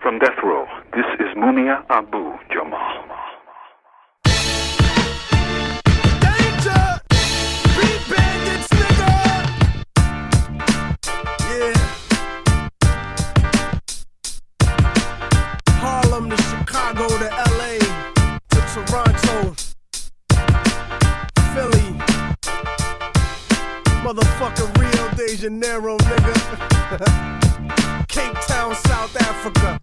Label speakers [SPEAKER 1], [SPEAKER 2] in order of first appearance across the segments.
[SPEAKER 1] From Death Row, this is Mumia Abu Jamal.
[SPEAKER 2] Danger! Beat bandits, nigga! Yeah. Harlem to Chicago to LA to Toronto, Philly, motherfucking Rio de Janeiro, nigga. Cape Town, South Africa.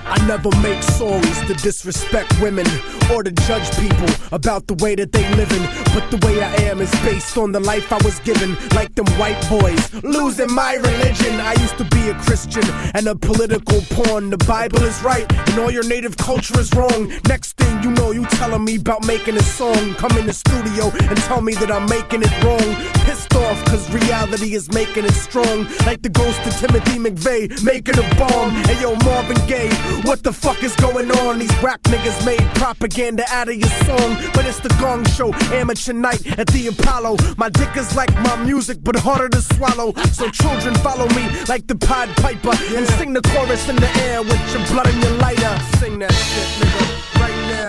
[SPEAKER 2] I never make songs to disrespect women or to judge people about the way that they living, but the way I am is based on the life I was given. Like them white boys losing my religion. I used to be a Christian and a political pawn. The Bible is right and all your native culture is wrong. Next thing you know, you telling me about making a song. Come in the studio and tell me that I'm making it wrong. Pissed off cause reality is making it strong. Like the ghost of Timothy McVeigh making a bomb. Hey yo, Marvin Gaye, what the fuck is going on? These rap niggas made propaganda out of your song, but it's the Gong Show, amateur night at the Apollo. My dick is like my music, but harder to swallow. So children follow me like the Pied Piper and sing the chorus in the air with your blood and your lighter. Sing that shit, nigga, right now.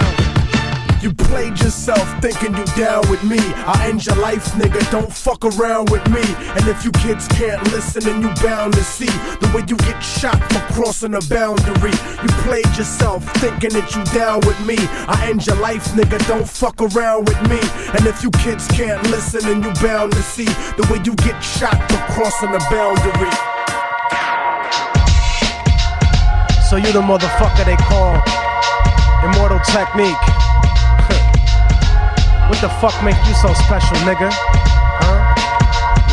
[SPEAKER 2] You played yourself thinking you down with me. I'll end your life, nigga, don't fuck around with me. And if you kids can't listen, then you bound to see the way you get shot for crossing a boundary. You played yourself thinking that you down with me. I'll end your life, nigga, don't fuck around with me. And if you kids can't listen, then you bound to see the way you get shot for crossing a boundary. So you the motherfucker they call Immortal Technique. What the fuck make you so special, nigga?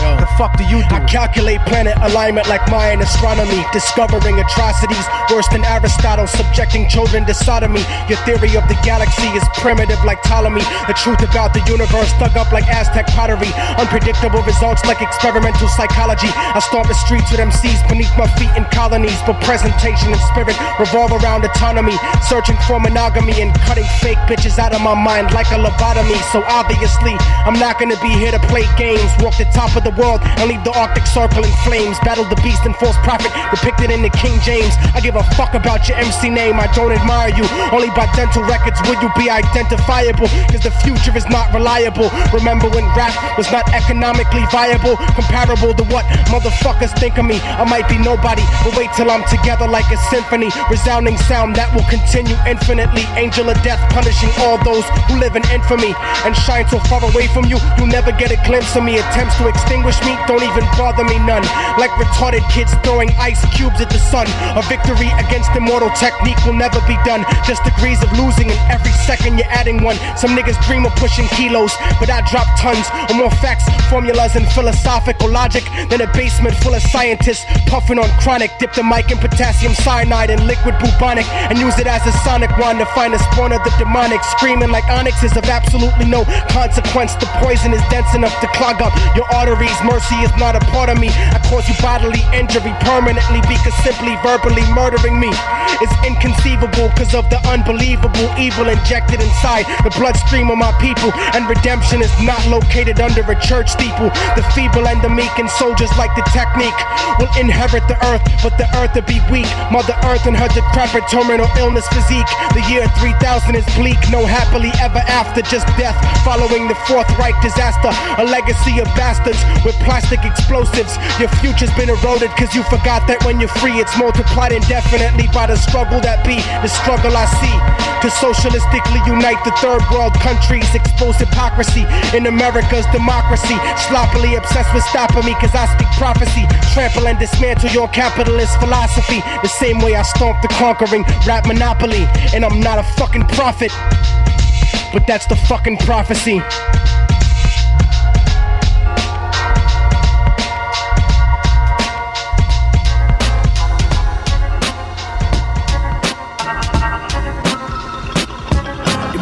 [SPEAKER 2] The fuck do you do? I calculate planet alignment like Mayan astronomy, discovering atrocities worse than Aristotle, subjecting children to sodomy. Your theory of the galaxy is primitive like Ptolemy. The truth about the universe dug up like Aztec pottery. Unpredictable results like experimental psychology. I stomp the streets with MCs beneath my feet in colonies, but presentation and spirit revolve around autonomy. Searching for monogamy and cutting fake bitches out of my mind like a lobotomy. So obviously, I'm not gonna be here to play games. Walk the top of the world and leave the Arctic Circle in flames. Battle the beast and false prophet depicted in the King James. I give a fuck about your MC name, I don't admire you. Only by dental records will you be identifiable, cause the future is not reliable. Remember when rap was not economically viable? Comparable to what motherfuckers think of me. I might be nobody, but wait till I'm together like a symphony. Resounding sound that will continue infinitely. Angel of death punishing all those who live in infamy and shine so far away from you, you'll never get a glimpse of me. Attempts to extinguish me don't even bother me none. Like retarded kids throwing ice cubes at the sun. A victory against Immortal Technique will never be done. Just degrees of losing, and every second you're adding one. Some niggas dream of pushing kilos, but I drop tons of more facts, formulas, and philosophical logic than a basement full of scientists puffing on chronic. Dip the mic in potassium cyanide and liquid bubonic and use it as a sonic wand to find a spawn of the demonic. Screaming like onyx is of absolutely no consequence. The poison is dense enough to clog up your arteries. Mercy is not a part of me. I cause you bodily injury permanently because simply verbally murdering me is inconceivable because of the unbelievable evil injected inside the bloodstream of my people. And redemption is not located under a church steeple. The feeble and the meek and soldiers like the technique will inherit the earth, but the earth will be weak. Mother Earth and her decrepit terminal illness physique. The year 3000 is bleak, no happily ever after, just death following the Fourth Reich disaster. A legacy of bastards with plastic explosives. Your future's been eroded cause you forgot that when you're free it's multiplied indefinitely by the struggle that be the struggle I see. To socialistically unite the third world countries, expose hypocrisy in America's democracy. Sloppily obsessed with stopping me cause I speak prophecy. Trample and dismantle your capitalist philosophy the same way I stomp the conquering rap monopoly. And I'm not a fucking prophet, but that's the fucking prophecy.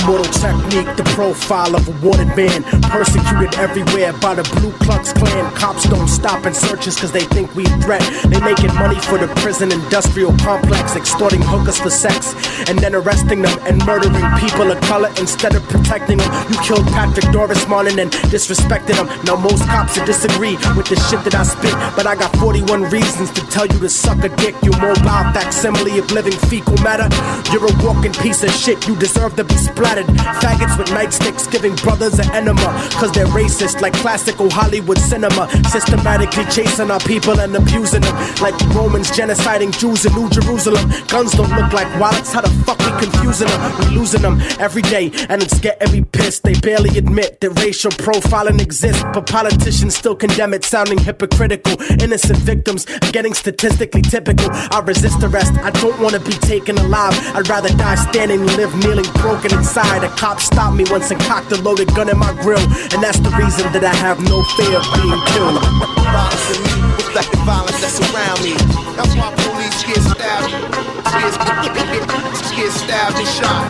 [SPEAKER 2] Immortal Technique, the profile of a wanted man, persecuted everywhere by the Blue Klux Klan. Cops don't stop in searches cause they think we a threat. They making money for the prison industrial complex, extorting hookers for sex and then arresting them and murdering people of color instead of protecting them. You killed Patrick Doris Martin and disrespected him. Now most cops would disagree with the shit that I spit, but I got 41 reasons to tell you to suck a dick. You mobile facsimile of living fecal matter. You're a walking piece of shit, you deserve to be splattered. Faggots with nightsticks giving brothers an enema, cause they're racist like classical Hollywood cinema. Systematically chasing our people and abusing them, like Romans genociding Jews in New Jerusalem. Guns don't look like wallets, how the fuck we confusing them? We losing them every day and it's getting me pissed. They barely admit that racial profiling exists, but politicians still condemn it, sounding hypocritical. Innocent victims are getting statistically typical. I resist arrest, I don't wanna be taken alive. I'd rather die standing than live kneeling broken inside. A cop stopped me once and cocked a loaded gun in my grill, and that's the reason that I have no fear of being killed.
[SPEAKER 3] Violence in me reflect the violence that's around me. That's why police get stabbed, get stabbed and shot.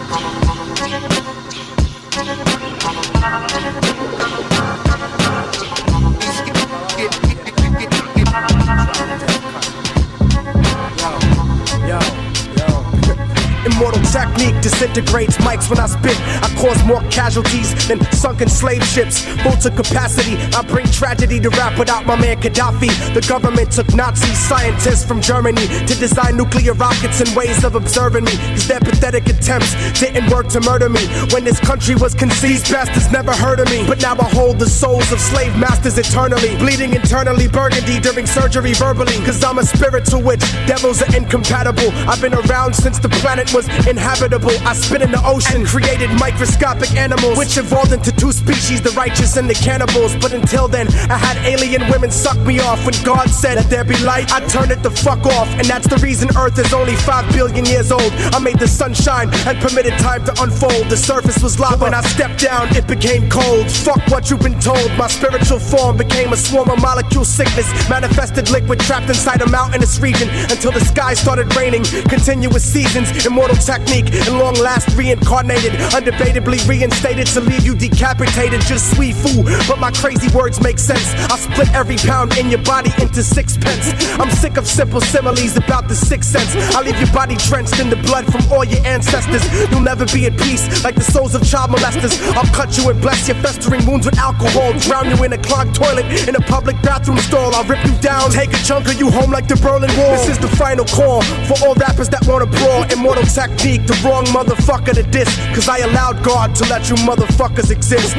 [SPEAKER 2] Immortal Technique disintegrates mics when I spit. I cause more casualties than sunken slave ships. Full to capacity, I bring tragedy to rap without my man Gaddafi. The government took Nazi scientists from Germany to design nuclear rockets and ways of observing me, cause their pathetic attempts didn't work to murder me. When this country was conceived, these bastards never heard of me. But now I hold the souls of slave masters eternally, bleeding internally burgundy during surgery verbally, cause I'm a spiritual witch, devils are incompatible. I've been around since the planet was inhabitable. I spit in the ocean, created microscopic animals, which evolved into two species, the righteous and the cannibals. But until then, I had alien women suck me off. When God said that there be light, I turned it the fuck off. And that's the reason Earth is only 5 billion years old. I made the sun shine and permitted time to unfold. The surface was lava. When I stepped down, it became cold. Fuck what you've been told. My spiritual form became a swarm of molecule sickness, manifested liquid trapped inside a mountainous region until the sky started raining. Continuous seasons, immortal technique, and long last reincarnated, undebatably reinstated to leave you decapitated. Just sweet food, but my crazy words make sense. I split every pound in your body into 6 pence. I'm sick of simple similes about the 6th sense. I'll leave your body drenched in the blood from all your ancestors. You'll never be at peace like the souls of child molesters. I'll cut you and bless your festering wounds with alcohol, drown you in a clogged toilet in a public bathroom stall. I'll rip you down, take a chunk of you home like the Berlin Wall. This is the final call for all rappers that wanna brawl. Immortal Technique, the wrong motherfucker to diss, cause I allowed God to let you motherfuckers exist.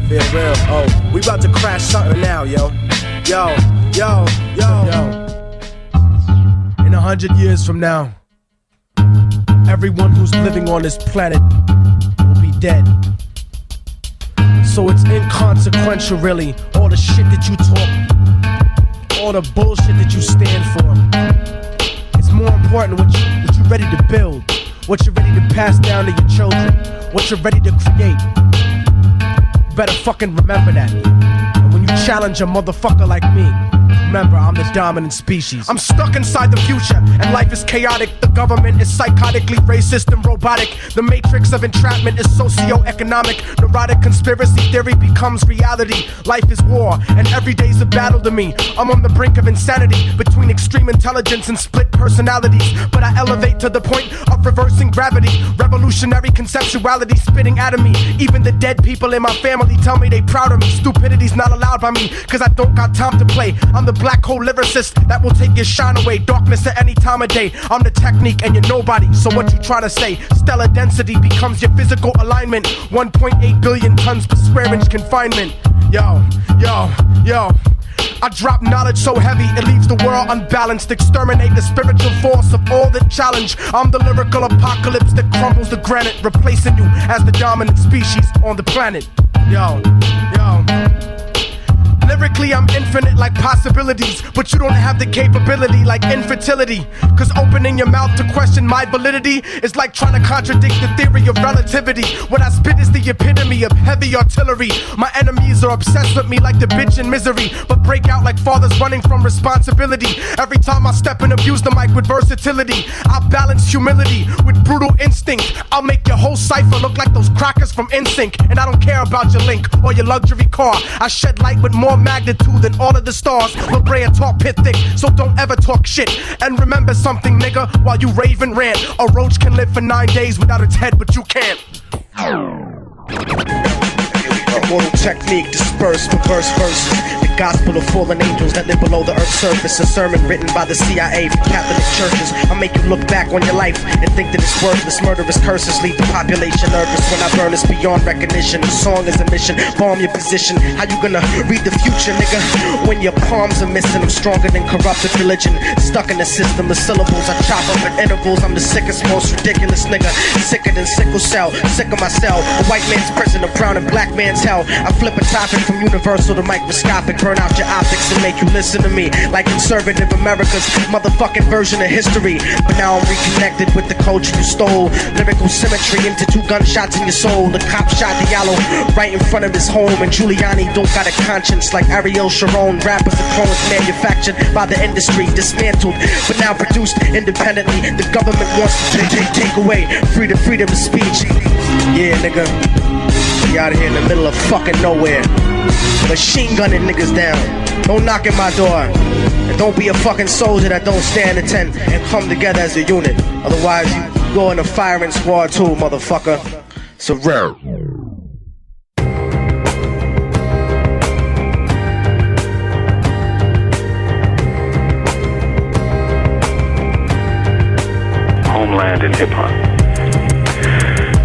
[SPEAKER 2] Yeah, real. Oh, we about to crash something now, yo. In 100 years from now, everyone who's living on this planet will be dead. So it's inconsequential, really, all the shit that you talk, all the bullshit that you stand for. It's more important what you're ready to build, what you're ready to pass down to your children, what you're ready to create. You better fucking remember that. And when you challenge a motherfucker like me, remember, I'm the dominant species. I'm stuck inside the future, and life is chaotic. The government is psychotically racist and robotic. The matrix of entrapment is socio-economic. Neurotic conspiracy theory becomes reality. Life is war, and every day's a battle to me. I'm on the brink of insanity, between extreme intelligence and split personalities. But I elevate to the point of reversing gravity. Revolutionary conceptuality spitting out of me. Even the dead people in my family tell me they proud of me. Stupidity's not allowed by me, cause I don't got time to play. I'm the black hole lyricist that will take your shine away. Darkness at any time of day. I'm the technique and you're nobody, so what you trying to say? Stellar density becomes your physical alignment. 1.8 billion tons per square inch confinement. Yo. I drop knowledge so heavy it leaves the world unbalanced. Exterminate the spiritual force of all that challenge. I'm the lyrical apocalypse that crumbles the granite, replacing you as the dominant species on the planet. Yo. Lyrically, I'm infinite like possibilities, but you don't have the capability like infertility. Cause opening your mouth to question my validity is like trying to contradict the theory of relativity. What I spit is the epitome of heavy artillery. My enemies are obsessed with me like the bitch in Misery, but break out like fathers running from responsibility. Every time I step and abuse the mic with versatility, I balance humility with brutal instinct. I'll make your whole cipher look like those crackers from NSYNC. And I don't care about your link or your luxury car. I shed light with more magnitude than all of the stars. La Brea talk pit thick, so don't ever talk shit. And remember something, nigga, while you rave and rant, a roach can live for 9 days without its head, but you can't.
[SPEAKER 4] Immortal Technique, dispersed with verse verses. The gospel of fallen angels that live below the earth's surface. A sermon written by the CIA for Catholic churches. I'll make you look back on your life and think that it's worthless. Murderous curses leave the population nervous. When I burn it's beyond recognition. The song is a mission, bomb your position. How you gonna read the future, nigga? When your palms are missing, I'm stronger than corrupted religion. Stuck in the system of syllables, I chop up at intervals. I'm the sickest, most ridiculous nigga. Sicker than sickle cell, sick of myself. A white man's prison, a brown and black man's hell. I flip a topic from universal to microscopic. Burn out your optics and make you listen to me like conservative America's motherfucking version of history. But now I'm reconnected with the culture you stole. Lyrical symmetry into 2 gunshots in your soul. The cop shot Diallo right in front of his home. And Giuliani don't got a conscience like Ariel Sharon. Rappers are clones manufactured by the industry, dismantled but now produced independently. The government wants to take away freedom of speech. Yeah, nigga, we out here in the middle of fucking nowhere, machine gunning niggas down. Don't knock at my door, and don't be a fucking soldier that don't stand a 10 and come together as a unit. Otherwise you go in a firing squad too, motherfucker. It's a rare.
[SPEAKER 1] Homeland in hip-hop.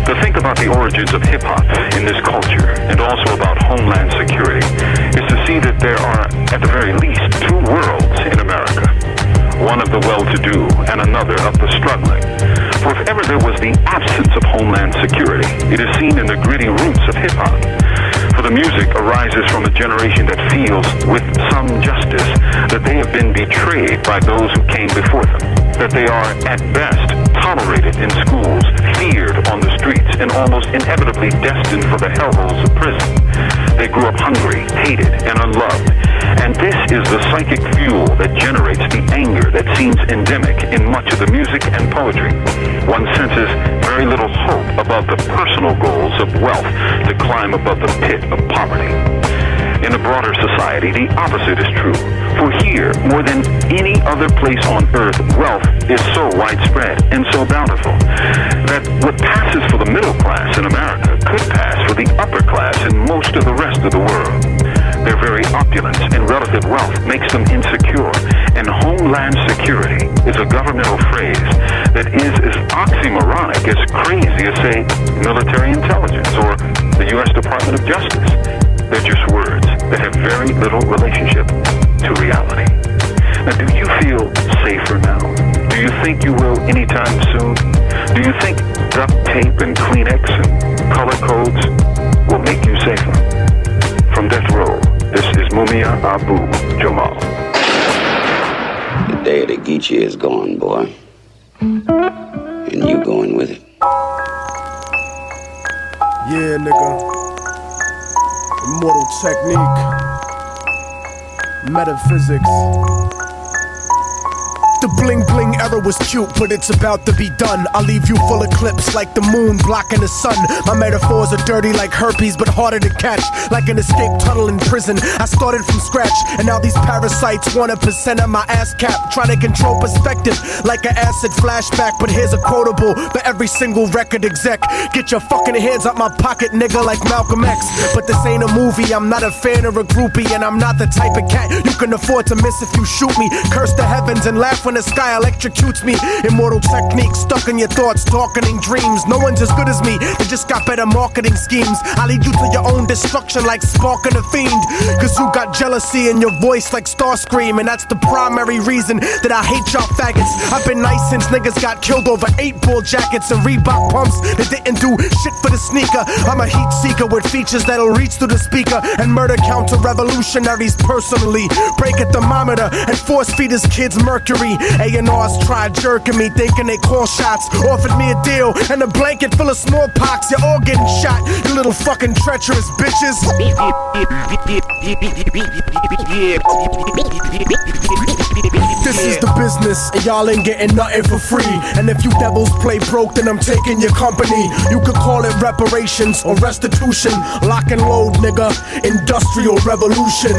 [SPEAKER 1] To think about the origins of hip-hop in this culture, and also about homeland security, is to see that there are, at the very least, 2 worlds in America. One of the well-to-do, and another of the struggling. For if ever there was the absence of homeland security, it is seen in the gritty roots of hip-hop. For the music arises from a generation that feels, with some justice, that they have been betrayed by those who came before them. That they are, at best, tolerated in schools, feared on the streets, and almost inevitably destined for the hellholes of prison. They grew up hungry, hated, and unloved. And this is the psychic fuel that generates the anger that seems endemic in much of the music and poetry. One senses very little hope above the personal goals of wealth to climb above the pit of poverty. In a broader society, the opposite is true. For here, more than any other place on earth, wealth is so widespread and so bountiful that what passes for the middle class in America could pass for the upper class in most of the rest of the world. Their very opulence and relative wealth makes them insecure, and homeland security is a governmental phrase that is as oxymoronic as crazy as, say, military intelligence or the U.S. Department of Justice. They're just words that have very little relationship to reality. Now, do you feel safer now? Do you think you will anytime soon? Do you think duct tape and Kleenex and color codes will make you safer? From Death Row, this is Mumia Abu Jamal.
[SPEAKER 5] The day of the Geechee is gone, boy. And you going with it.
[SPEAKER 2] Yeah, nigga. Immortal Technique, metaphysics. The bling bling era was cute, but it's about to be done. I'll leave you full of clips like the moon blocking the sun. My metaphors are dirty like herpes, but harder to catch. Like an escape tunnel in prison. I started from scratch, and now these parasites want 1% of my ass cap. Trying to control perspective like an acid flashback. But here's a quotable for every single record exec. Get your fucking hands out my pocket, nigga, like Malcolm X. But this ain't a movie, I'm not a fan or a groupie, and I'm not the type of cat you can afford to miss if you shoot me. Curse the heavens and laugh when the sky electrocutes me. Immortal technique stuck in your thoughts, darkening dreams. No one's as good as me, they just got better marketing schemes. I lead you to your own destruction like sparking a fiend. Cause you got jealousy in your voice like Starscream. And that's the primary reason that I hate y'all faggots. I've been nice since niggas got killed over 8-ball jackets and Reebok pumps that didn't do shit for the sneaker. I'm a heat seeker with features that'll reach through the speaker and murder counter revolutionaries personally. Break a thermometer and force feed his kids mercury. A&Rs tried jerking me, thinking they call shots. Offered me a deal and a blanket full of smallpox. You're all getting shot, you little fucking treacherous bitches. This is the business, and y'all ain't getting nothing for free. And if you devils play broke, then I'm taking your company. You could call it reparations or restitution. Lock and load, nigga. Industrial revolution.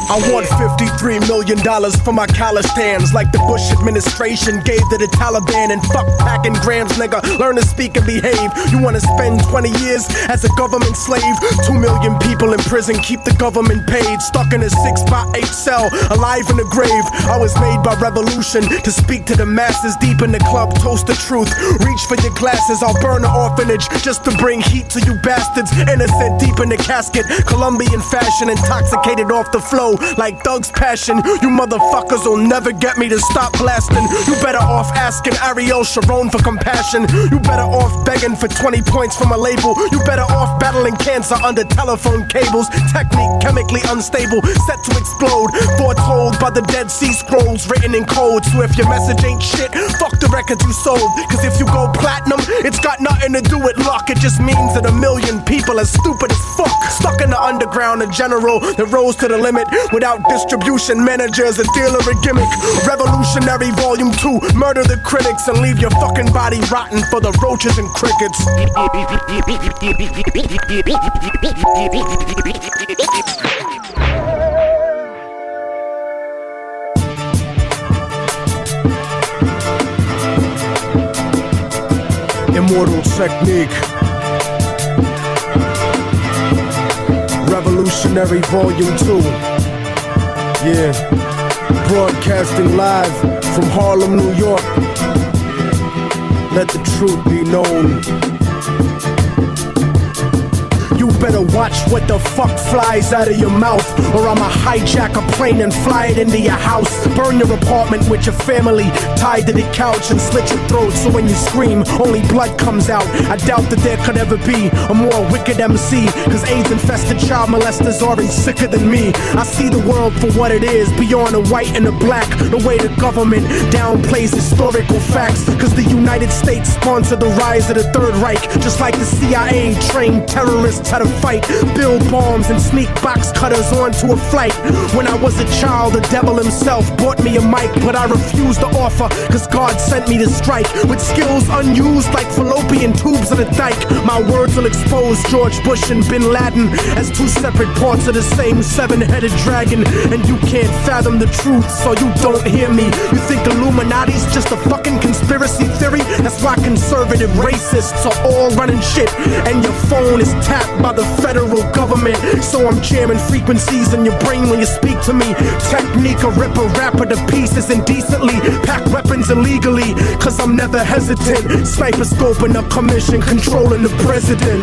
[SPEAKER 2] I want $53 million for my college stands, like the Bush administration gave to the Taliban. And fuck packing grams, nigga. Learn to speak and behave. You wanna spend 20 years as a government slave? 2 million people in prison, keep the government paid. Stuck in a 6x8 cell, alive in the grave. I was made by revolution to speak to the masses. Deep in the club, toast the truth. Reach for your glasses, I'll burn an orphanage just to bring heat to you bastards. Innocent deep in the casket, Colombian fashion, intoxicated off the flow like Doug's passion. You motherfuckers will never get me to stop blasting. You better off asking Ariel Sharon for compassion. You better off begging for 20 points from a label. You better off battling cancer under telephone cables. Technique chemically unstable, set to explode. Foretold by the Dead Sea Scrolls, written in code. So if your message ain't shit, fuck the records you sold. Cause if you go platinum, it's got nothing to do with luck. It just means that 1 million people are stupid as fuck. Stuck in the underground, a general that rose to the limit. Without distribution managers, a dealer, a gimmick. Revolutionary Volume 2, murder the critics and leave your fucking body rotten for the roaches and crickets. Immortal Technique. Revolutionary Volume 2. Yeah, broadcasting live from Harlem, New York. Let the truth be known. You better watch what the fuck flies out of your mouth, or I'ma hijack a plane and fly it into your house. Burn your apartment with your family tied to the couch and slit your throat so when you scream, only blood comes out. I doubt that there could ever be a more wicked MC, cause AIDS-infested child molesters are sicker than me. I see the world for what it is, beyond the white and the black. The way the government downplays historical facts, cause the United States sponsored the rise of the Third Reich, just like the CIA trained terrorists how to fight, build bombs and sneak box cutters onto a flight. When I was a child, the devil himself bought me a mic, but I refused the offer, cause God sent me to strike with skills unused like fallopian tubes in a dike. My words will expose George Bush and Bin Laden as two separate parts of the same seven-headed dragon. And you can't fathom the truth, so you don't hear me. You think Illuminati's just a fucking conspiracy theory? That's why conservative racists are all running shit, and your phone is tapped by the federal government. So I'm jamming frequencies in your brain when you speak to me. Technique, a rip a rapper to pieces indecently. Pack weapons illegally, cause I'm never hesitant. Sniper scoping a commission, controlling the president.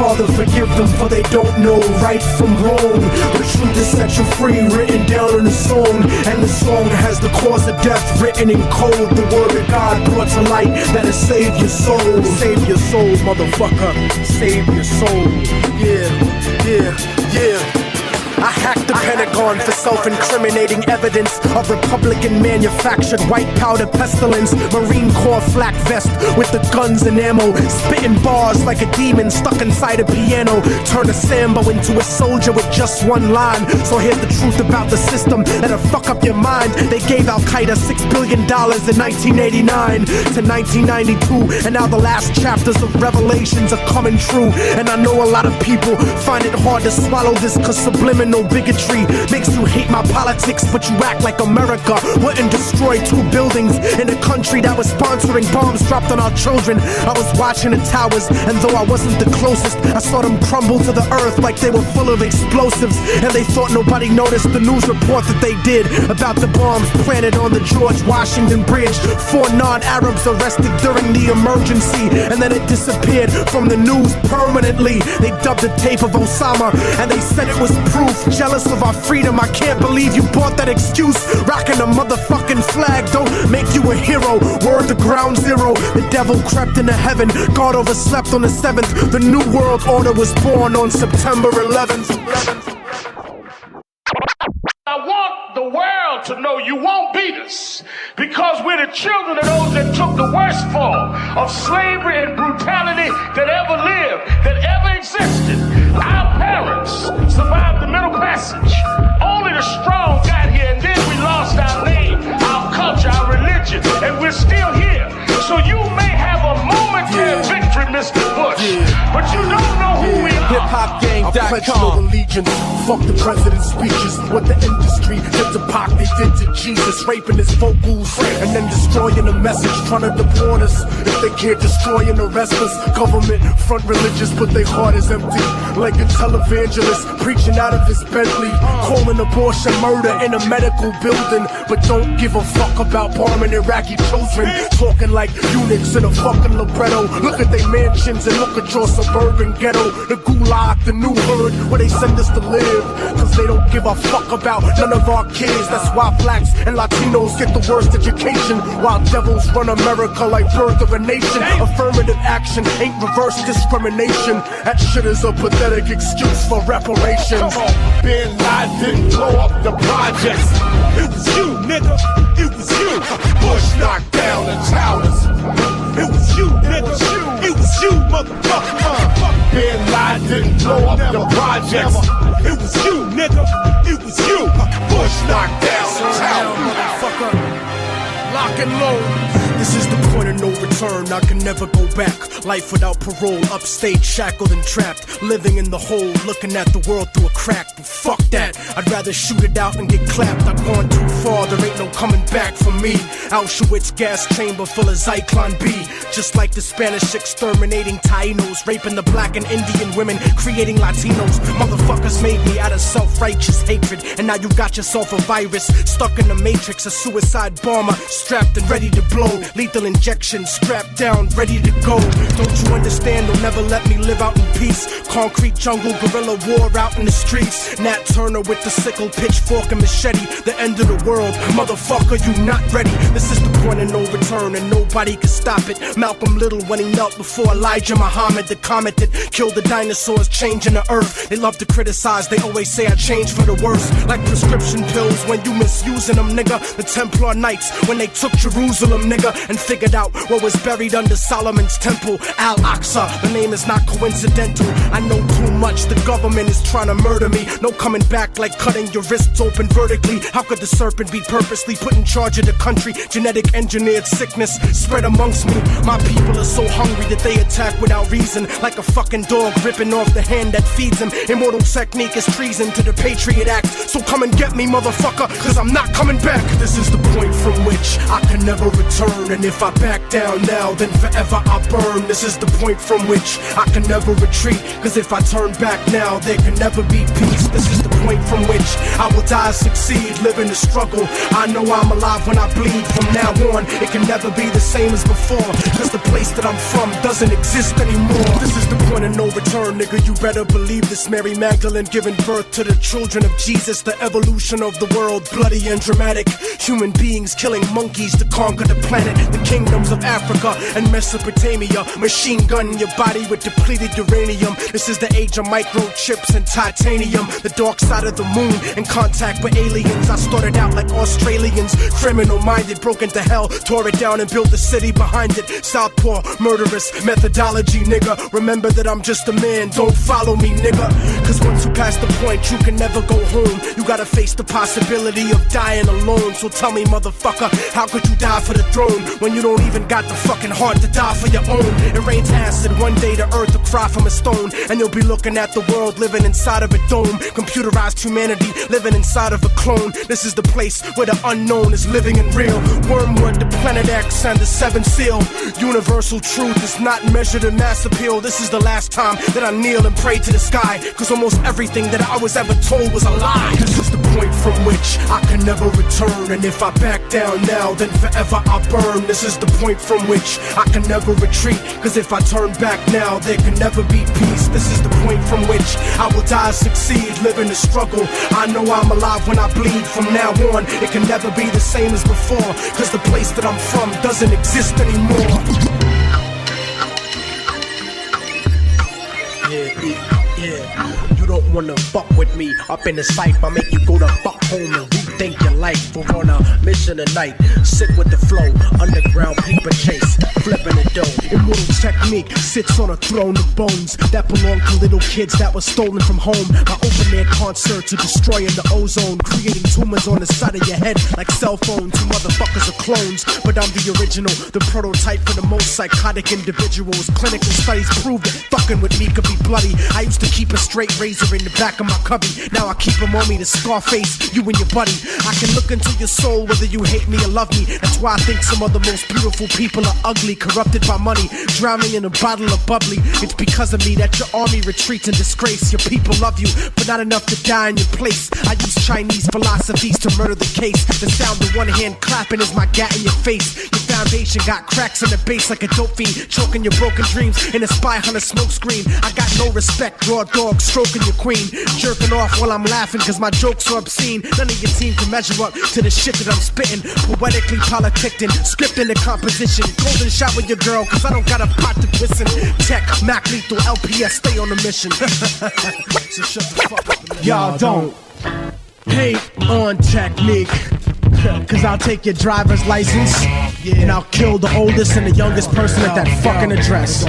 [SPEAKER 2] Father, forgive them, for they don't know right from wrong. The truth is set you free, written down in a song. And the song has the cause of death written in code. The word of God brought to light that'll save your soul. Save your soul, motherfucker. Save your soul. Yeah, yeah, yeah. I hacked the Pentagon for self-incriminating evidence of Republican-manufactured white powder pestilence. Marine Corps flak vest with the guns and ammo, spitting bars like a demon stuck inside a piano. Turn a Sambo into a soldier with just one line. So here's the truth about the system that'll fuck up your mind. They gave Al-Qaeda $6 billion in 1989 to 1992, and now the last chapters of Revelations are coming true. And I know a lot of people find it hard to swallow this, cause subliminal no bigotry makes you hate my politics, but you act like America wouldn't destroy 2 buildings in a country that was sponsoring bombs dropped on our children. I was watching the towers, and though I wasn't the closest, I saw them crumble to the earth like they were full of explosives, and they thought nobody noticed the news report that they did about the bombs planted on the George Washington Bridge. 4 non-Arabs arrested during the emergency, and then it disappeared from the news permanently. They dubbed the tape of Osama, and they said it was proof. Jealous of our freedom, I can't believe you bought that excuse. Rocking a motherfucking flag don't make you a hero. Word to ground zero, the devil crept into heaven. God overslept on the 7th. The new world order was born on September 11th.
[SPEAKER 6] I want the world to know you won't beat us, because we're the children of those that took the worst form of slavery and brutality that ever lived, that ever existed. Our parents survived the Middle Passage. Only the strong got here, and then we lost our name, our culture, our religion, and we're still here. So you may have a momentary victory, Mr. Bush, but you don't know who we are.
[SPEAKER 2] I pledge no allegiance. Fuck the president's speeches. What the industry did to Pac, they did to Jesus. Raping his vocals and then destroying the message, trying to deport us. If they can't destroy and arrest us, government front religious, but their heart is empty. Like a televangelist preaching out of his Bentley, calling abortion murder in a medical building, but don't give a fuck about bombing Iraqi children. Talking like eunuchs in a fucking libretto. Look at their mansions and look at your suburban ghetto. The gulag, the new hood, where they send us to live, cause they don't give a fuck about none of our kids. That's why blacks and Latinos get the worst education, while devils run America like birth of a nation. Affirmative action ain't reverse discrimination. That shit is a pathetic excuse for reparations.
[SPEAKER 6] Bin Laden didn't blow up the projects. It was you, nigga. It was you. Bush knocked down the towers. It was you, nigga. It was you, motherfucker. Bin Laden didn't blow up the projects. It was you, nigga. It was you. Bush knocked down the towers.
[SPEAKER 2] Motherfucker. Lock and load. This is the point of no return, I can never go back. Life without parole, upstate, shackled and trapped. Living in the hole, looking at the world through a crack. But fuck that, I'd rather shoot it out and get clapped. I've gone too far, there ain't no coming back for me. Auschwitz gas chamber full of Zyklon B. Just like the Spanish exterminating Tainos, raping the black and Indian women, creating Latinos. Motherfuckers made me out of self-righteous hatred, and now you got yourself a virus, stuck in the matrix, a suicide bomber, strapped and ready to blow. Lethal injection, strapped down, ready to go. Don't you understand? They'll never let me live out in peace. Concrete jungle, guerrilla war out in the streets. Nat Turner with the sickle, pitchfork and machete. The end of the world, motherfucker, you not ready. This is the point of no return, and nobody can stop it. Malcolm Liddell when he knelt before Elijah Muhammad, the comet that killed the dinosaurs, changing the earth. They love to criticize, they always say I changed for the worse. Like prescription pills when you misusing them, nigga. The Templar Knights when they took Jerusalem, nigga, and figured out what was buried under Solomon's temple, Al-Aqsa. The name is not coincidental. I know too much, the government is trying to murder me. No coming back like cutting your wrists open vertically. How could the serpent be purposely put in charge of the country? Genetic engineered sickness spread amongst me. My people are so hungry that they attack without reason, like a fucking dog ripping off the hand that feeds him. Immortal Technique is treason to the Patriot Act. So come and get me, motherfucker, cause I'm not coming back. This is the point from which I can never return, and if I back down now, then forever I burn. This is the point from which I can never retreat, cause if I turn back now, there can never be peace. This is the point from which I will die, succeed, live in the struggle. I know I'm alive when I bleed. From now on, it can never be the same as before, cause the place that I'm from doesn't exist anymore. This is the point of no return, nigga, you better believe this. Mary Magdalene giving birth to the children of Jesus. The evolution of the world, bloody and dramatic. Human beings killing monkeys to conquer the planet. The kingdoms of Africa and Mesopotamia. Machine gun your body with depleted uranium. This is the age of microchips and titanium. The dark side of the moon, in contact with aliens. I started out like Australians, criminal minded, broke into hell, tore it down and built a city behind it. southpaw, murderous methodology, nigga. Remember that I'm just a man, don't follow me, nigga. Cause once you pass the point, you can never go home. You gotta face the possibility of dying alone. So tell me, motherfucker, how could you die for the throne when you don't even got the fucking heart to die for your own? It rains acid, one day the earth will cry from a stone, and you'll be looking at the world living inside of a dome. Computerized humanity living inside of a clone. This is the place where the unknown is living and real. Wormwood, the planet X, and the seventh seal. Universal truth is not measured in mass appeal. This is the last time that I kneel and pray to the sky, cause almost everything that I was ever told was a lie. This is the point from which I can never return, and if I back down now, then forever I burn. This is the point from which I can never retreat, cause if I turn back now, there can never be peace. This is the point from which I will die, succeed, live in the struggle. I know I'm alive when I bleed. From now on, it can never be the same as before, cause the place that I'm from doesn't exist anymore. Yeah. You don't wanna fuck with me. Up in the cypher, I make you go to fuck home and rethink your life. We're on a mission tonight, sick with the flow. Underground paper chase, flipping the dough. Immortal Technique sits on a throne of bones that belong to little kids that were stolen from home. My open air concerts are destroying the ozone, creating tumors on the side of your head like cell phones. You motherfuckers are clones, but I'm the original, the prototype for the most psychotic individuals. Clinical studies prove that fucking with me could be bloody. I used to keep a straight razor in the back of my cubby. Now I keep them on me to Scarface you and your buddy. I can look into your soul whether you hate me or love me. That's why I think some of the most beautiful people are ugly, corrupted by money, drowning in a bottle of bubbly. It's because of me that your army retreats in disgrace. Your people love you, but not enough to die in your place. I use Chinese philosophies to murder the case. The sound of one hand clapping is my gat in your face. Your foundation got cracks in the base like a dope fiend, choking your broken dreams in a spy hunter smoke screen. I got no respect, raw dog stroking your queen, jerking off while I'm laughing cause my jokes are obscene. None of your team can measure up to the shit that I'm spitting. Poetically politicking, scripting the composition. Golden shower your girl cause I don't got a pot to piss in. Tech, Mac Lethal, LPS, stay on the mission. So shut the fuck up. Y'all don't hate on Technique, cause I'll take your driver's license, and I'll kill the oldest and the youngest person at that fucking address.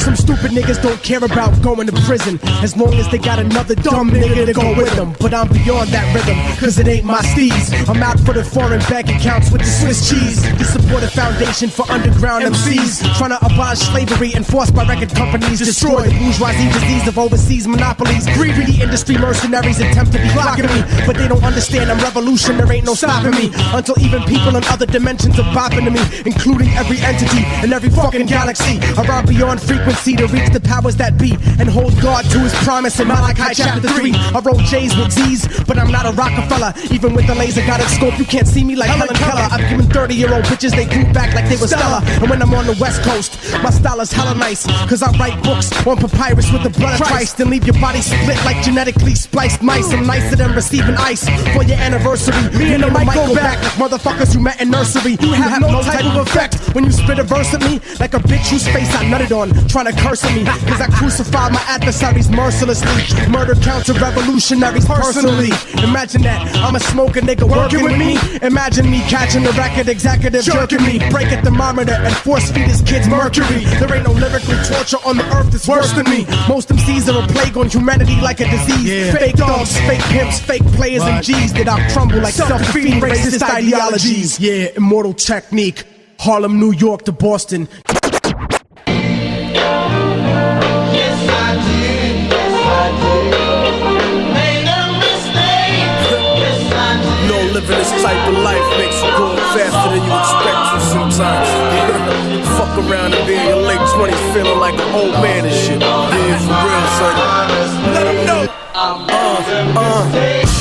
[SPEAKER 2] Some stupid niggas don't care about going to prison as long as they got another dumb nigga to go with them. But I'm beyond that rhythm, cause it ain't my steez. I'm out for the foreign bank accounts with the Swiss cheese. To support a foundation for underground MCs, trying to abolish slavery enforced by record companies. Destroy the bourgeoisie disease of overseas monopolies. Greedy industry mercenaries attempt to be clocking me, but they don't understand I'm revolution, there ain't no stopping me. Until even people in other dimensions are bopping to me, including every entity in every fucking galaxy. Around beyond frequency to reach the powers that be and hold God to his promise in Malachi chapter 3. I wrote J's with Z's, but I'm not a Rockefeller. Even with the laser guided scope, you can't see me like Helen Keller. I've given 30-year-old bitches they group back like they were Stella. And when I'm on the West Coast, my style is hella nice, cause I write books on papyrus with the blood of Christ and leave your body split like genetically spliced mice. I'm nicer than receiving ice for your anniversary. Me and the mic go back like motherfuckers you met in nursery. You have no type of effect when you spit a verse at me like a bitch whose face I nutted on, trying to curse at me, cause I crucify my adversaries mercilessly. Murder counter revolutionaries personally. Imagine that, I'm a smoker nigga working with me. Imagine me catching the record executive jerking me, break a thermometer and force feed his kids mercury. There ain't no lyrical torture on the earth that's worse than me. Most MCs are a plague on humanity like a disease. Fake dogs, fake pimps, fake players and G's that I'll crumble like self-defeating racist ideologies. Yeah, Immortal Technique, Harlem, New York to Boston. Living this type of life makes you go faster than you expect to sometimes. Fuck around and be in your late 20s feeling like an old man and shit. Yeah, for real, son. Let them know.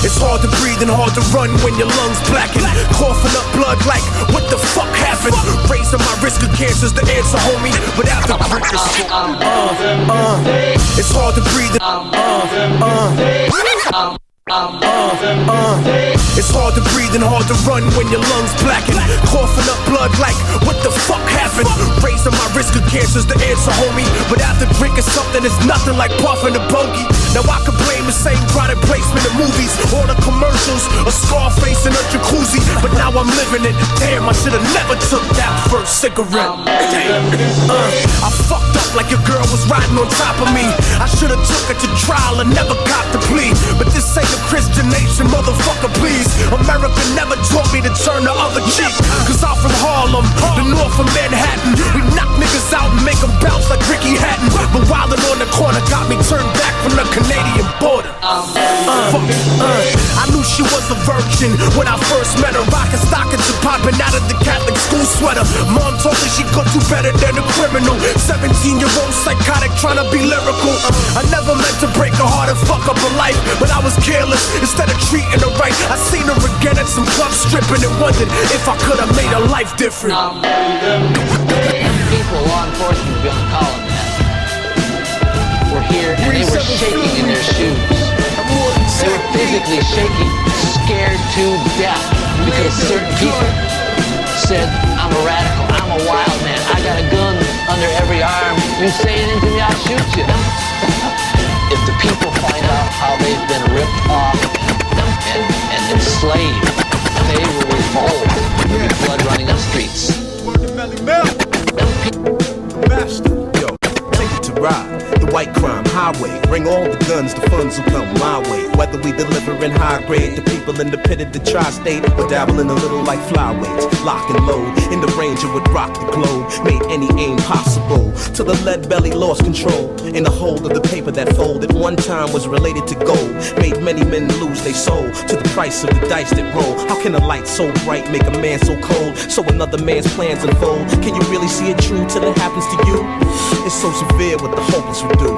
[SPEAKER 2] It's hard to breathe and hard to run when your lungs blacken. Coughing up blood like, what the fuck happened? Raising my risk of cancer's the answer, homie. But after drink this shit, it's hard to breathe. It's hard to breathe and hard to run when your lungs blacken. Coughing up blood like, what the fuck happened? Raising my risk of cancer's the answer, homie. But after drinking something, it's nothing like puffing a bogey. Now I can blame the same product placement in movies, all the commercials, a Scarface in a jacuzzi. But now I'm living it. Damn, I should've never took that first cigarette. I fucked up like your girl was riding on top of me. I should've took her to trial and never got the plea. But this ain't a Christian nation, motherfucker, please. America never taught me to turn the other cheek. Cause I'm from Harlem, the north of Manhattan. We knock niggas out and make them bounce like Ricky Hatton. But wildin' on the corner got me turned back from the Canadian border. I knew she was a virgin when I first met her. Rockin' stockings and popping out of the Catholic school sweater. Mom told me she could do better than a criminal. 17-year-old psychotic trying to be lyrical. I never meant to break her heart and fuck up her life, but I was careless instead of treating her right. I seen her again at some club stripping and wondered if I could have made her life different.
[SPEAKER 7] People, law enforcement, we don't call them that, were here and they were shaking in their shoes. They were physically shaking, scared to death because certain people said, I'm a radical, I'm a wild man, I got a gun under every arm. You say anything to me, I'll shoot you. If the people find out how they've been ripped off and enslaved, they will revolt. There'll be blood running the streets.
[SPEAKER 8] Yo, take it to ride. The white crime highway. Bring all the guns, the funds will come my way. Whether we deliver in high grade to people in the pit of the tri-state or dabbling a little like flyweights. Lock and load. In the range it would rock the globe. Made any aim possible. Till the lead belly lost control. In the hold of the paper that folded one time was related to gold. Made many men lose their soul to the price of the dice that roll. How can a light so bright make a man so cold? So another man's plans unfold. Can you really see it true till it happens to you? It's so severe what the hopeless would do.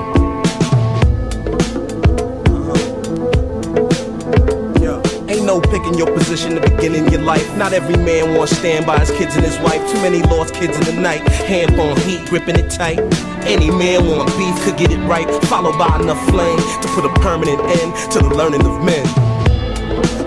[SPEAKER 8] Ain't no picking your position to begin in your life. Not every man wants to stand by his kids and his wife. Too many lost kids in the night. Hand on heat, gripping it tight. Any man want beef could get it right. Followed by enough flame to put a permanent end to the learning of men.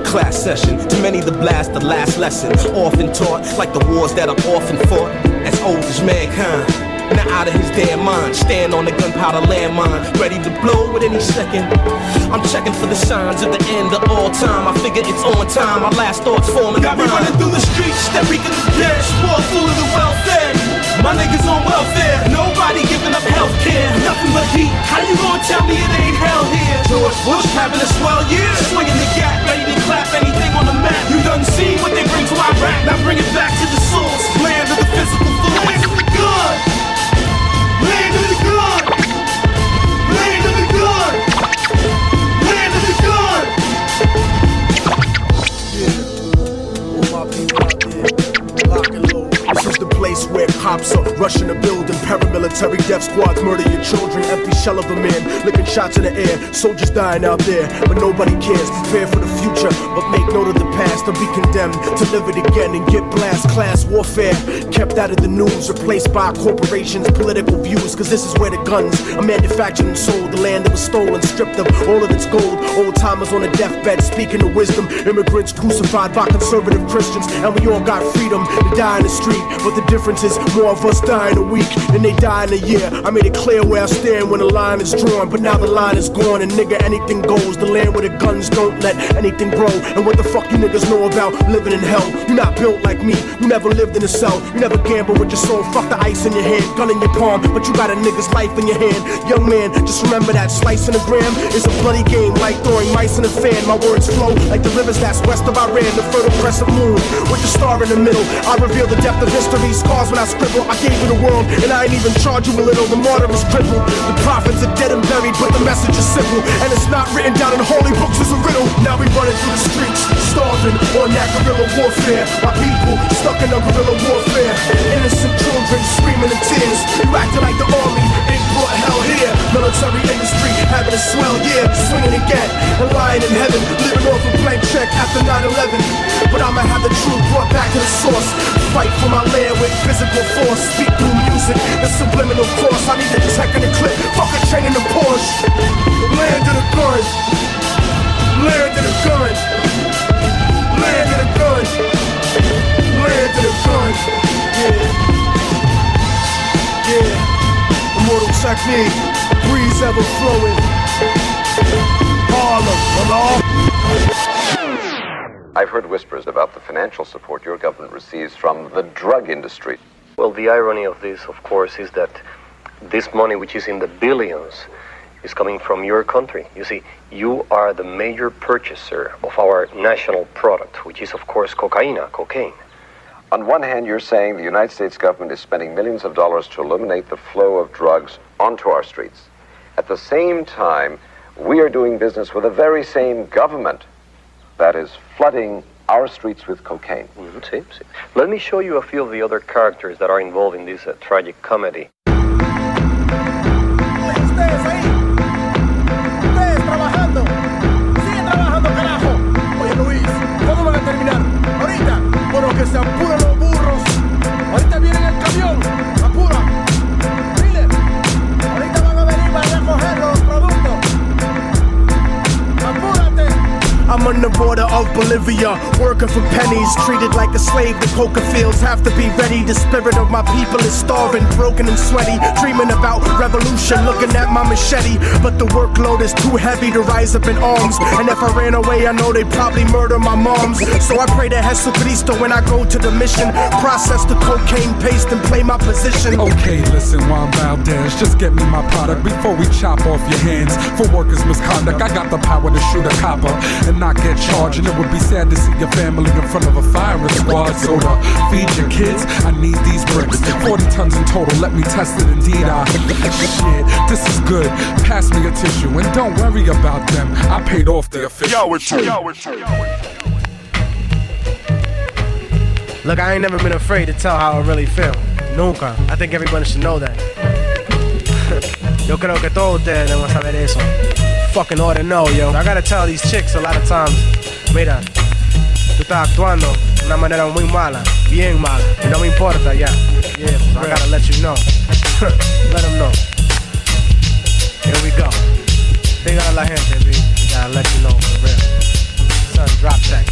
[SPEAKER 8] Class session, to many the blast, the last lesson. Often taught like the wars that are often fought. As old as mankind. Now out of his damn mind, stand on the gunpowder landmine, ready to blow at any second. I'm checking for the signs of the end of all time. I figure it's on time, my last thoughts forming. Got me running through the streets, that reeking of dead, spoiled full of the welfare. My niggas on welfare, nobody giving up healthcare. Nothing but heat, how you gonna tell me it ain't hell here? George Bush having a swell year, swinging the gap, ready to clap anything on the map. You done seen what they bring to Iraq, now bring it back to the source. Land of the physical fluids, good. Land of the gun! Land of the gun! Land of the gun! Yeah, all my people out there, lock and load. This is the place where cops are rushing a building. Paramilitary death squads murder your children. Empty shell of a man, licking shots in the air. Soldiers dying out there, but nobody cares. Prepare for the future, but make note of the past. Or be condemned to live it again and get blast. Class warfare, kept out of the news. Replaced by corporations, political views. Cause this is where the guns are manufactured and sold. The land that was stolen, stripped of all of its gold. Old timers on a deathbed, speaking of wisdom. Immigrants crucified by conservative Christians. And we all got freedom to die in the street. But the difference is more of us die in a week than they die in a year. I made it clear where I stand when the line is drawn. But now the line is gone and nigga anything goes. The land where the guns don't let anything grow. And what the fuck you niggas know about living in hell? You're not built like me, you never lived in a cell. You never gambled with your soul, fuck the ice in your hand. Gun in your palm, but you got a nigga's life in your hand. Young man, just remember that slice in a gram is a bloody game, like throwing mice in a fan. My words flow like the rivers that's west of Iran. The fertile crescent moon with the star in the middle. I reveal the depth of history, scars when I scribble. I gave you the world and I ain't even charge you a little. The martyr is crippled, the prophets are dead and buried, but the message is simple. And it's not written down in holy books as a riddle. Now we running through the streets, starving on that guerrilla warfare. My people stuck in a guerrilla warfare. Innocent children screaming in tears. You acting like the army ain't brought hell here. Military industry having a swell year. Swinging again and lying in heaven. Living off a blank check after 9/11. But I'ma have the truth brought back to the source. Fight for my land with physical force. Speak through music, the subliminal force. I need the tech and the clip, fuck a chain in the Porsche. Land of the gun. Land of son. Yeah. Immortal Technique. Breeze ever flowing. Harlem.
[SPEAKER 9] I've heard whispers about the financial support your government receives from the drug industry.
[SPEAKER 10] Well, the irony of this, of course, is that this money, which is in the billions, is coming from your country. You see, you are the major purchaser of our national product, which is, of course, cocaine.
[SPEAKER 9] On one hand, you're saying the United States government is spending millions of dollars to eliminate the flow of drugs onto our streets. At the same time, we are doing business with the very same government that is flooding our streets with cocaine.
[SPEAKER 10] See. Let me show you a few of the other characters that are involved in this tragic comedy.
[SPEAKER 8] Bueno, que se apuren los burros. Ahorita viene el camión. Apura. Mire. Ahorita van a venir para recoger los productos. Apúrate. I'm on the border of Bolivia, working for pennies, treated like a slave. The coca fields have to be ready. The spirit of my people is starving, broken and sweaty, dreaming about revolution, looking at my machete. But the workload is too heavy to rise up in arms. And if I ran away, I know they'd probably murder my moms. So I pray to Jesucristo when I go to the mission, process the cocaine paste and play my position.
[SPEAKER 11] Okay, listen, Juan Valdez, just get me my product before we chop off your hands for workers' misconduct. I got the power to shoot a copper and not get charged, and it would be sad to see your family in front of a firing squad. So to feed your kids, I need these bricks. 40 tons in total, let me test it. Indeed, shit, this is good. Pass me a tissue, and don't worry about them. I paid off the official.
[SPEAKER 2] Look, I ain't never been afraid to tell how I really feel. Nunca. I think everybody should know that. Yo creo que todos ustedes deben saber eso. Fucking ought to know, yo. I gotta tell these chicks a lot of times, mira, tú estás actuando de una manera muy mala, bien mala, y no me importa, ya. Yeah, so I gotta let you know. Let them know. Here we go. Diga a la gente, B. Gotta let you know, for real. Son, drop tech.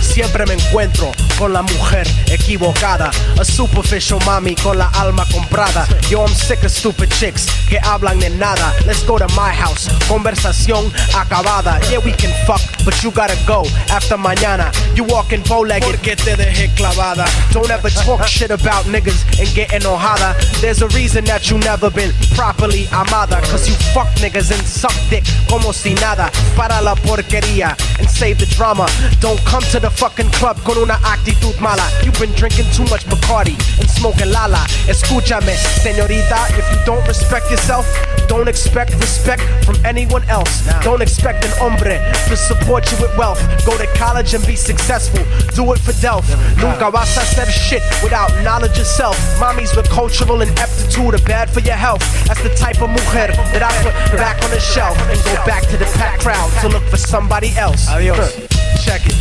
[SPEAKER 2] Siempre me encuentro con la mujer equivocada, a superficial mami con la alma comprada. Yo, I'm sick of stupid chicks que hablan de nada. Let's go to my house, conversación acabada. Yeah, we can fuck, but you gotta go after mañana. You walking bow-legged porque te dejé clavada. Don't ever talk shit about niggas and get enojada. There's a reason that you never been properly amada, cause you fuck niggas and suck dick como si nada. Para la porquería and save the drama. Don't come to the fucking club con una actitud mala. You've been drinking too much Bacardi and smoking Lala. Escúchame, señorita, if you don't respect yourself, don't expect respect from anyone else. Don't expect an hombre to support you with wealth. Go to college and be successful. Do it for Delph. Nunca vas a hacer shit without knowledge of self. Mommies with cultural ineptitude are bad for your health. That's the type of mujer that I put back on the shelf and go back to the packed crowd to look for somebody else. Adios. Check it.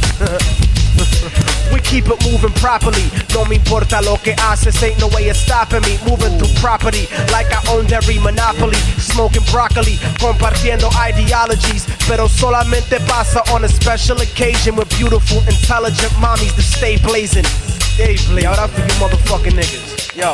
[SPEAKER 2] We keep it moving properly. No me importa lo que haces, ain't no way of stopping me. Moving through property like I owned every monopoly. Smoking broccoli, compartiendo ideologies. Pero solamente pasa on a special occasion with beautiful, intelligent mommies that stay blazing. Stay blazing. Shout out for you motherfucking niggas. Yo.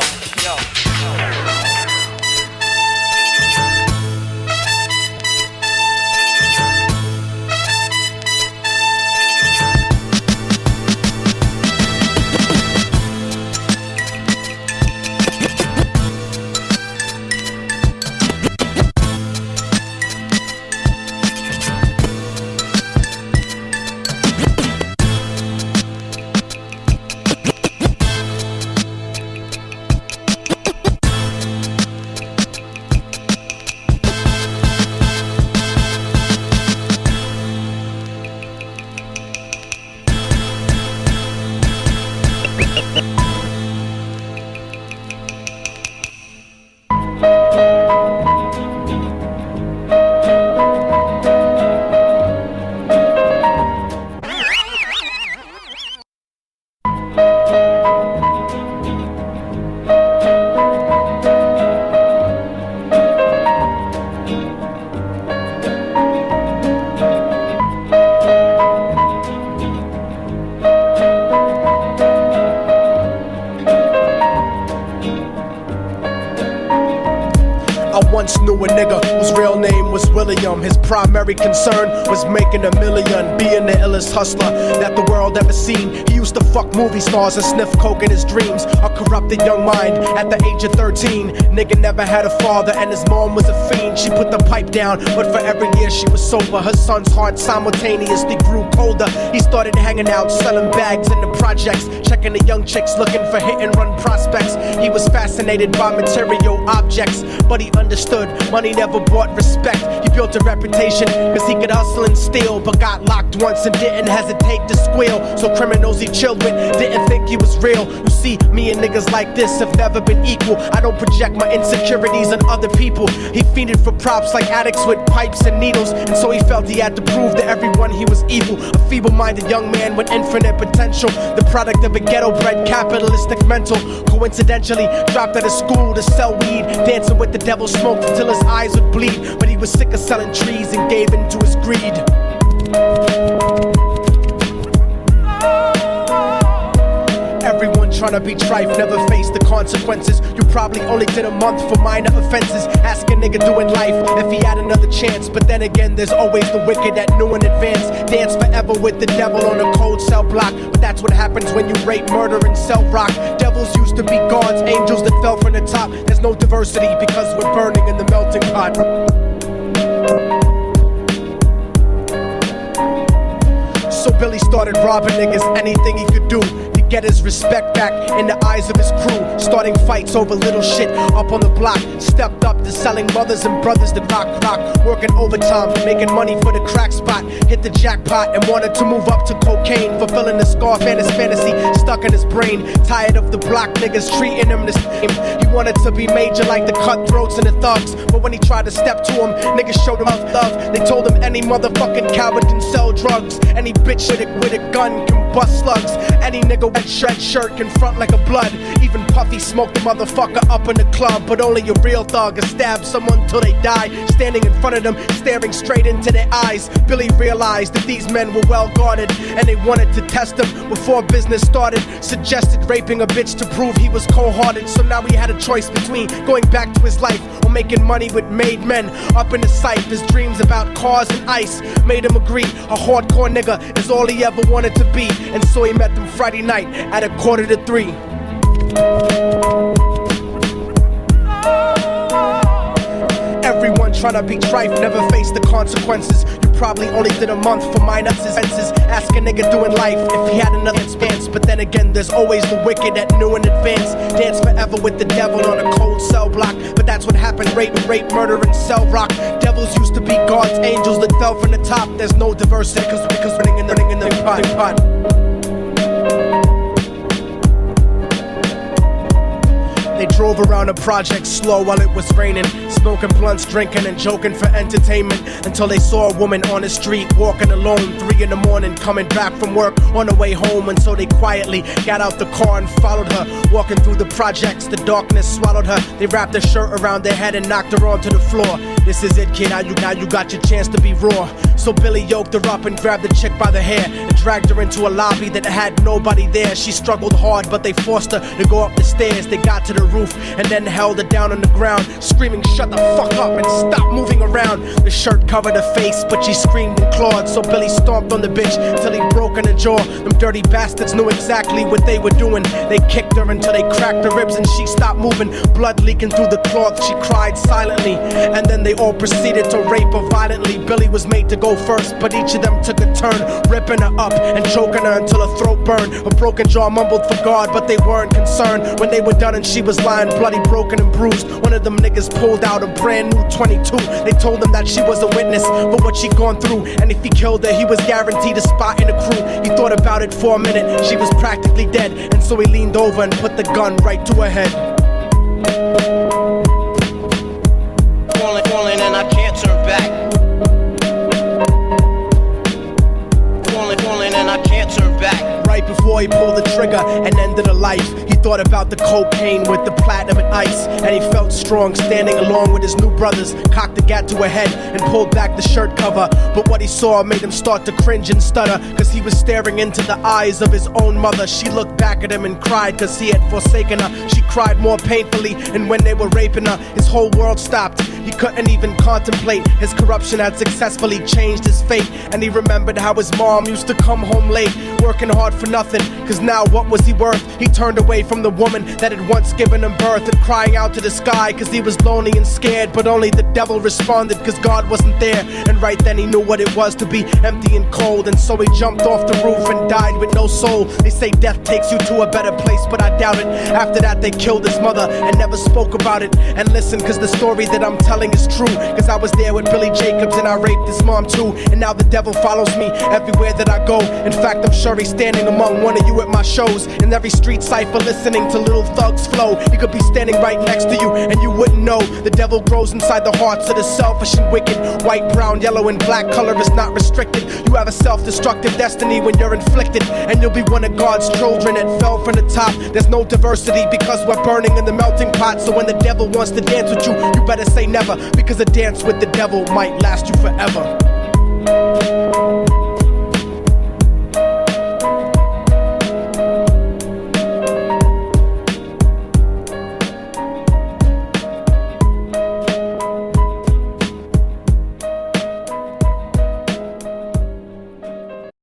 [SPEAKER 2] once knew a nigga whose real name was William. His primary concern was making $1 million, being the illest hustler that the world ever seen. He used to fuck movie stars and sniff coke in his dreams. A corrupted young mind at the age of 13. Nigga never had a father and his mom was a fiend. She put the pipe down, but for every year she was sober, her son's heart simultaneously grew colder. He started hanging out, selling bags in the projects, checking the young chicks looking for hit and run prospects. He was fascinated by material objects, but he understood money never brought respect. He built a reputation cause he could hustle and steal, but got locked once and didn't hesitate to squeal. So criminals he chilled with didn't think he was real. You see, me and niggas like this have never been equal. I don't project my insecurities on other people. He fiended for props like addicts with pipes and needles, and so he felt he had to prove to everyone he was evil. A feeble-minded young man with infinite potential, the product of a ghetto-bred capitalistic mental. Coincidentally dropped out of school to sell weed, dancing with the devil, smoked until his eyes would bleed. But he was sick of selling trees and gave in to his greed. Everyone tryna be trife, never face the consequences. You probably only did a month for minor offenses. Ask a nigga doing life if he had another chance. But then again, there's always the wicked that knew in advance. Dance forever with the devil on a cold cell block. But that's what happens when you rape, murder, and sell rock. Devils used to be gods, angels that fell from the top. There's no diversity because we're burning in the melting pot. So Billy started robbing niggas, anything he could do to get his respect back in the eyes of his crew. Starting fights over little shit up on the block. Stepped up to selling mothers and brothers that rock. Working overtime, making money for the crack spot. Hit the jackpot and wanted to move up to cocaine. Fulfilling the Scarface fantasy stuck in his brain. Tired of the block niggas treating him the same. He wanted to be major like the cutthroats and the thugs. But when he tried to step to him, niggas showed him love. They told him any motherfucking coward can sell drugs. Any bitch with a gun can bust slugs. Any nigga with red shirt can front like a blood. Even Puffy smoked the motherfucker up in the club. But only a real thug can stab someone till they die. Standing in front of them, staring straight into their eyes, Billy realized that these men were well guarded, and they wanted to test him before business started. Suggested raping a bitch to prove he was cold-hearted. So now he had a choice between going back to his life or making money with made men. Up in the sight, his dreams about cars and ice made him agree a hardcore nigga is all he ever wanted to be. And so he met them Friday night at 2:45. Everyone tryna be trife, never face the consequences. You probably only did a month for minor offenses. Ask a nigga doing life if he had another chance. But then again, there's always the wicked that knew in advance. Dance forever with the devil on a cold cell block. But that's what happened, rape, murder, and sell rock. Devils used to be gods, angels that fell from the top. There's no diversity because running in the pot. They drove around the project slow while it was raining, smoking blunts, drinking and joking for entertainment, until they saw a woman on the street walking alone, 3 in the morning, coming back from work on the way home. And so they quietly got out the car and followed her. Walking through the projects, the darkness swallowed her. They wrapped her shirt around their head and knocked her onto the floor. This is it, kid, now you got your chance to be raw. So Billy yoked her up and grabbed the chick by the hair and dragged her into a lobby that had nobody there. She struggled hard, but they forced her to go up the stairs. They got to the roof and then held her down on the ground, screaming, "Shut the fuck up and stop moving around." The shirt covered her face, but she screamed and clawed. So Billy stomped on the bitch till he broke in her jaw. Them dirty bastards knew exactly what they were doing. They kicked her until they cracked her ribs and she stopped moving. Blood leaking through the cloth, she cried silently. And then they all proceeded to rape her violently. Billy was made to go first, but each of them took a turn, ripping her up and choking her until her throat burned. Her broken jaw mumbled for God, but they weren't concerned. When they were done and she was lying bloody, broken and bruised, one of them niggas pulled out a brand new 22. They told him that she was a witness for what she'd gone through, and if he killed her, he was guaranteed a spot in the crew. He thought about it for a minute, she was practically dead, and so he leaned over and put the gun right to her head.
[SPEAKER 12] Falling and I can't turn back. Falling and I can't turn back.
[SPEAKER 2] Right before he pulled the trigger and ended her life, he thought about the cocaine with the platinum and ice, and he felt strong standing along with his new brothers. Cocked the gat to her head and pulled back the shirt cover, but what he saw made him start to cringe and stutter, cause he was staring into the eyes of his own mother. She looked back at him and cried cause he had forsaken her. She cried more painfully, and when they were raping her, his whole world stopped. He couldn't even contemplate. His corruption had successfully changed his fate. And he remembered how his mom used to come home late, working hard for nothing, cause now what was he worth? He turned away from the woman that had once given him birth, and crying out to the sky cause he was lonely and scared. But only the devil responded cause God wasn't there. And right then he knew what it was to be empty and cold, and so he jumped off the roof and died with no soul. They say death takes you to a better place, but I doubt it. After that they killed his mother and never spoke about it. And listen, cause the story that I'm telling is true, cause I was there with Billy Jacobs and I raped his mom too. And now the devil follows me everywhere that I go. In fact, I'm sure he's standing among one of you at my shows. In every street cipher listening to Little Thug's flow. He could be standing right next to you and you wouldn't know. The devil grows inside the hearts of the selfish and wicked. White, brown, yellow, and black color is not restricted. You have a self-destructive destiny when you're inflicted, and you'll be one of God's children that fell from the top. There's no diversity because we're burning in the melting pot. So when the devil wants to dance with you, you better say never, because a dance with the devil might last you forever.